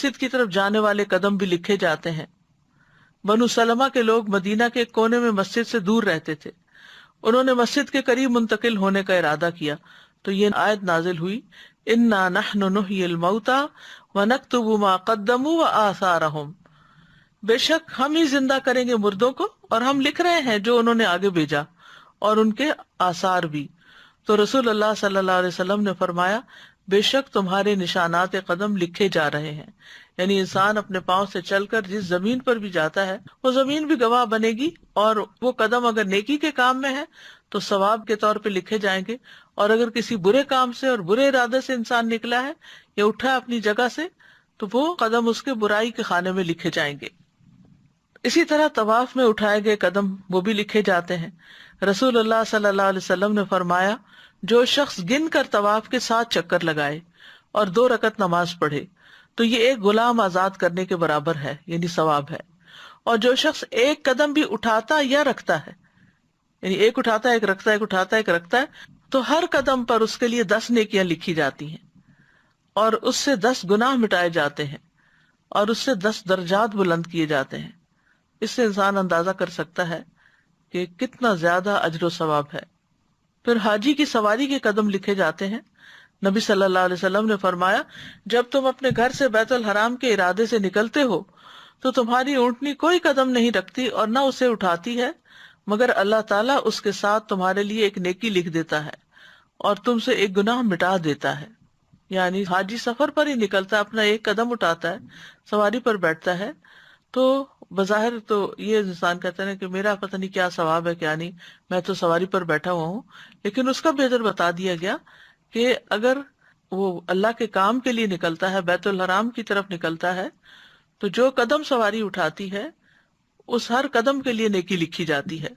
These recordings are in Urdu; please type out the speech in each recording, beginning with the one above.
مسجد کی طرف جانے والے قدم بھی لکھے جاتے ہیں۔ بنو سلمہ کے لوگ مدینہ کے ایک کونے میں مسجد سے دور رہتے تھے، انہوں نے مسجد کے قریب منتقل ہونے کا ارادہ کیا تو یہ آیت نازل ہوئی، انا نحن نحیی الموتى ونکتب ما قدموا وآثارهم، بے شک ہم ہی زندہ کریں گے مردوں کو اور ہم لکھ رہے ہیں جو انہوں نے آگے بھیجا اور ان کے آثار بھی۔ تو رسول اللہ صلی اللہ علیہ وسلم نے فرمایا، بے شک تمہارے نشانات قدم لکھے جا رہے ہیں، یعنی انسان اپنے پاؤں سے چل کر جس زمین پر بھی جاتا ہے وہ زمین بھی گواہ بنے گی، اور وہ قدم اگر نیکی کے کام میں ہے تو ثواب کے طور پہ لکھے جائیں گے، اور اگر کسی برے کام سے اور برے ارادے سے انسان نکلا ہے یا اٹھا ہے اپنی جگہ سے تو وہ قدم اس کے برائی کے خانے میں لکھے جائیں گے۔ اسی طرح طواف میں اٹھائے گئے قدم وہ بھی لکھے جاتے ہیں۔ رسول اللہ صلی اللہ علیہ وسلم نے فرمایا، جو شخص گن کر طواف کے 7 چکر لگائے اور 2 رکعت نماز پڑھے تو یہ ایک غلام آزاد کرنے کے برابر ہے، یعنی ثواب ہے۔ اور جو شخص ایک قدم بھی اٹھاتا یا رکھتا ہے، یعنی ایک اٹھاتا ہے ایک رکھتا ہے ایک اٹھاتا ہے ایک رکھتا ہے، تو ہر قدم پر اس کے لیے 10 نیکیاں لکھی جاتی ہیں اور اس سے 10 گناہ مٹائے جاتے ہیں اور اس سے 10 درجات بلند کیے جاتے ہیں۔ اس سے انسان اندازہ کر سکتا ہے کہ کتنا زیادہ اجر و ثواب ہے۔ پھر حاجی کی سواری کے قدم لکھے جاتے ہیں۔ نبی صلی اللہ علیہ وسلم نے فرمایا، جب تم اپنے گھر سے بیت الحرام کے ارادے سے نکلتے ہو تو تمہاری اونٹنی کوئی قدم نہیں رکھتی اور نہ اسے اٹھاتی ہے، مگر اللہ تعالیٰ اس کے ساتھ تمہارے لیے ایک نیکی لکھ دیتا ہے اور تم سے ایک گناہ مٹا دیتا ہے۔ یعنی حاجی سفر پر ہی نکلتا ہے، اپنا ایک قدم اٹھاتا ہے، سواری پر بیٹھتا ہے، تو بظاہر تو یہ انسان کہتا ہے کہ میرا پتہ نہیں کیا ثواب ہے کیا نہیں، میں تو سواری پر بیٹھا ہوا ہوں، لیکن اس کا بھی اجر بتا دیا گیا کہ اگر وہ اللہ کے کام کے لیے نکلتا ہے، بیت الحرام کی طرف نکلتا ہے، تو جو قدم سواری اٹھاتی ہے اس ہر قدم کے لیے نیکی لکھی جاتی ہے۔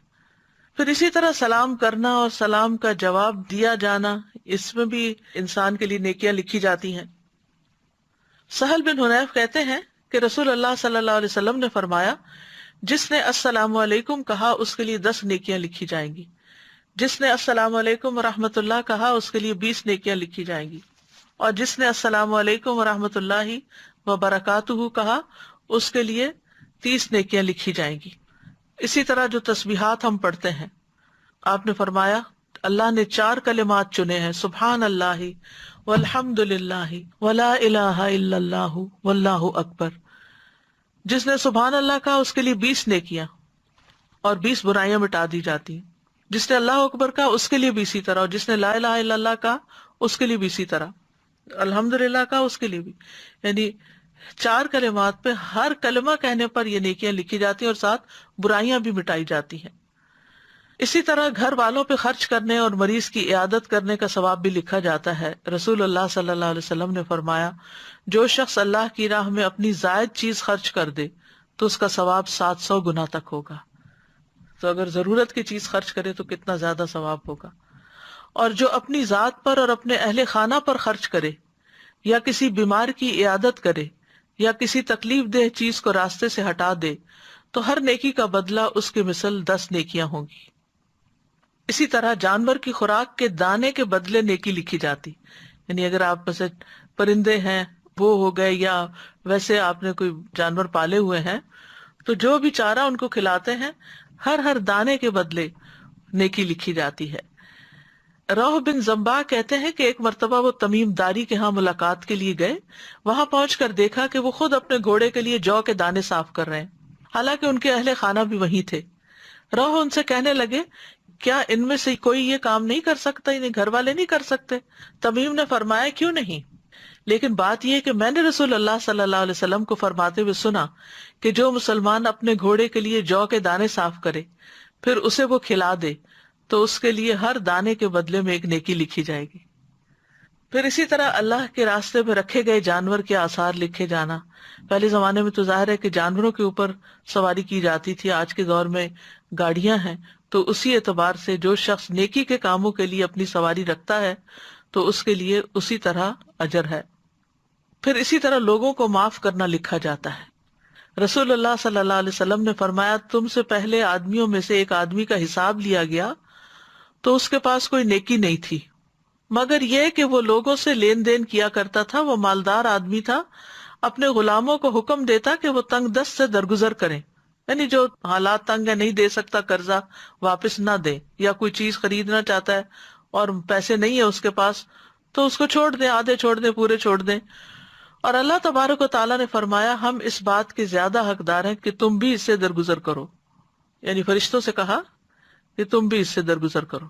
پھر اسی طرح سلام کرنا اور سلام کا جواب دیا جانا، اس میں بھی انسان کے لیے نیکیاں لکھی جاتی ہیں۔ سہل بن حنیف کہتے ہیں کہ رسول اللہ صلی اللہ علیہ وسلم نے فرمایا، جس نے السلام علیکم کہا اس کے لیے 10 نیکیاں لکھی جائیں گی، جس نے السلام علیکم ورحمۃ اللہ کہا اس کے لیے 20 نیکیاں لکھی جائیں گی، اور جس نے السلام علیکم ورحمۃ اللہ وبرکاتہ کہا اس کے لیے 30 نیکیاں لکھی جائیں گی۔ اسی طرح جو تسبیحات ہم پڑھتے ہیں، آپ نے فرمایا اللہ نے 4 کلمات چنے ہیں، سبحان اللہ والحمد للہ ولا الہ الا اللہ واللہ اکبر۔ جس نے سبحان اللہ کہا اس کے لیے 20 نیکیاں اور 20 برائیاں مٹا دی جاتی ہیں، جس نے اللہ اکبر کہا اس کے لیے بھی اسی طرح، اور جس نے لا الہ الا اللہ کہا اس کے لیے بھی اسی طرح، الحمدللہ کہا اس کے لیے بھی، یعنی 4 کلمات پہ ہر کلمہ کہنے پر یہ نیکیاں لکھی جاتی ہیں اور ساتھ برائیاں بھی مٹائی جاتی ہیں۔ اسی طرح گھر والوں پہ خرچ کرنے اور مریض کی عیادت کرنے کا ثواب بھی لکھا جاتا ہے۔ رسول اللہ صلی اللہ علیہ وسلم نے فرمایا، جو شخص اللہ کی راہ میں اپنی زائد چیز خرچ کر دے تو اس کا ثواب 700 گنا تک ہوگا۔ تو اگر ضرورت کی چیز خرچ کرے تو کتنا زیادہ ثواب ہوگا۔ اور جو اپنی ذات پر اور اپنے اہل خانہ پر خرچ کرے یا کسی بیمار کی عیادت کرے یا کسی تکلیف دہ چیز کو راستے سے ہٹا دے تو ہر نیکی کا بدلہ اس کی مثل 10 نیکیاں ہوں گی۔ اسی طرح جانور کی خوراک کے دانے کے بدلے نیکی لکھی جاتی، یعنی اگر آپ میں سے پرندے ہیں وہ ہو گئے یا ویسے آپ نے کوئی جانور پالے ہوئے ہیں تو جو بھی چارہ ان کو کھلاتے ہیں ہر دانے کے بدلے نیکی لکھی جاتی ہے۔ روح بن زمبا کہتے ہیں کہ ایک مرتبہ وہ تمیم داری کے ہاں ملاقات کے لیے گئے، وہاں پہنچ کر دیکھا کہ وہ خود اپنے گھوڑے کے لیے جو کے دانے صاف کر رہے ہیں، حالانکہ ان کے اہل خانہ بھی وہیں تھے۔ روح ان سے کہنے لگے، کیا ان میں سے کوئی یہ کام نہیں کر سکتا، انہیں گھر والے نہیں کر سکتے؟ تمیم نے فرمایا، کیوں نہیں، لیکن بات یہ ہے کہ میں نے رسول اللہ صلی اللہ علیہ وسلم کو فرماتے ہوئے سنا کہ جو مسلمان اپنے گھوڑے کے لیے جو کے دانے صاف کرے پھر اسے وہ کھلا دے تو اس کے لیے ہر دانے کے بدلے میں ایک نیکی لکھی جائے گی۔ پھر اسی طرح اللہ کے راستے میں رکھے گئے جانور کے آثار لکھے جانا۔ پہلے زمانے میں تو ظاہر ہے کہ جانوروں کے اوپر سواری کی جاتی تھی، آج کے دور میں گاڑیاں ہیں، تو اسی اعتبار سے جو شخص نیکی کے کاموں کے لیے اپنی سواری رکھتا ہے تو اس کے لیے اسی طرح اجر ہے۔ پھر اسی طرح لوگوں کو معاف کرنا لکھا جاتا ہے۔ رسول اللہ صلی اللہ علیہ وسلم نے فرمایا، تم سے پہلے آدمیوں میں سے ایک آدمی کا حساب لیا گیا تو اس کے پاس کوئی نیکی نہیں تھی مگر یہ کہ وہ لوگوں سے لین دین کیا کرتا تھا، وہ مالدار آدمی تھا، اپنے غلاموں کو حکم دیتا کہ وہ تنگ دست سے درگزر کریں، یعنی جو حالات تنگ ہے، نہیں دے سکتا قرضہ، واپس نہ دے، یا کوئی چیز خریدنا چاہتا ہے اور پیسے نہیں ہے اس کے پاس، تو اس کو چھوڑ دیں، آدھے چھوڑ دیں، پورے چھوڑ دیں۔ اور اللہ تبارک و تعالیٰ نے فرمایا ہم اس بات کے زیادہ حقدار ہیں کہ تم بھی اس سے درگزر کرو، یعنی فرشتوں سے کہا کہ تم بھی اس سے درگزر کرو۔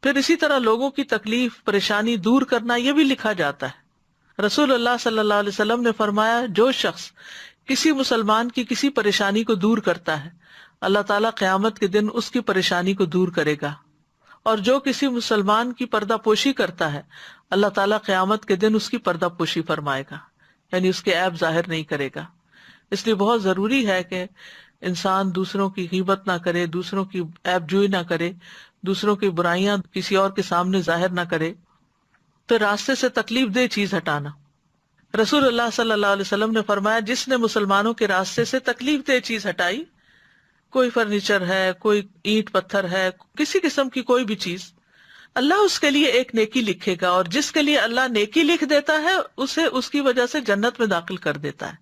پھر اسی طرح لوگوں کی تکلیف پریشانی دور کرنا یہ بھی لکھا جاتا ہے۔ رسول اللہ صلی اللہ علیہ وسلم نے فرمایا جو شخص کسی مسلمان کی کسی پریشانی کو دور کرتا ہے اللہ تعالیٰ قیامت کے دن اس کی پریشانی کو دور کرے گا، اور جو کسی مسلمان کی پردہ پوشی کرتا ہے اللہ تعالیٰ قیامت کے دن اس کی پردہ پوشی فرمائے گا، یعنی اس کے عیب ظاہر نہیں کرے گا۔ اس لیے بہت ضروری ہے کہ انسان دوسروں کی غیبت نہ کرے، دوسروں کی عیب جوئی نہ کرے، دوسروں کی برائیاں کسی اور کے سامنے ظاہر نہ کرے۔ پھر راستے سے تکلیف دہ چیز ہٹانا، رسول اللہ صلی اللہ علیہ وسلم نے فرمایا جس نے مسلمانوں کے راستے سے تکلیف دہ چیز ہٹائی، کوئی فرنیچر ہے، کوئی اینٹ پتھر ہے، کسی قسم کی کوئی بھی چیز، اللہ اس کے لیے ایک نیکی لکھے گا، اور جس کے لیے اللہ نیکی لکھ دیتا ہے اسے اس کی وجہ سے جنت میں داخل کر دیتا ہے۔